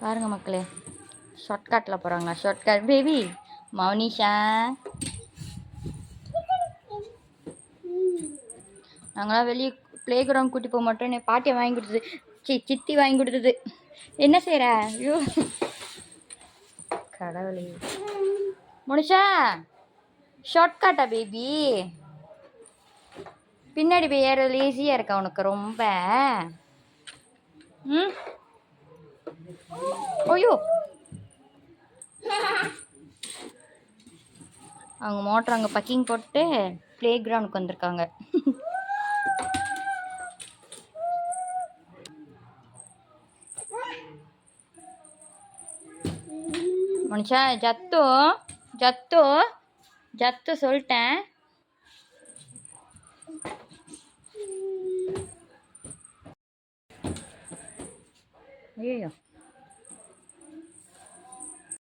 பாருங்க மக்களே, ஷார்ட்கட்டில் போகிறாங்க. Shortcut baby Mounisha. நாங்களாம் வெளியே ப்ளே கிரவுண்ட் கூட்டி போக மாட்டோம். என்னை பாட்டியை வாங்கி கொடுத்தது, சித்தி வாங்கி கொடுத்தது. என்ன செய்கிற? ஐயோ கடவுளே. மௌனிஷா ஷார்ட்கட்டா பேபி? பின்னாடி போய் ஏறது ஈஸியாக இருக்கா உனக்கு ரொம்ப? ம் ஐயோ, அவங்க மோட்டர் அங்கே பக்கிங் போட்டு ப்ளே கிரவுண்டுக்கு வந்திருக்காங்க. மனுஷா ஜத்து ஜத்து ஜத்து சொல்லிட்டேன். ஐயோ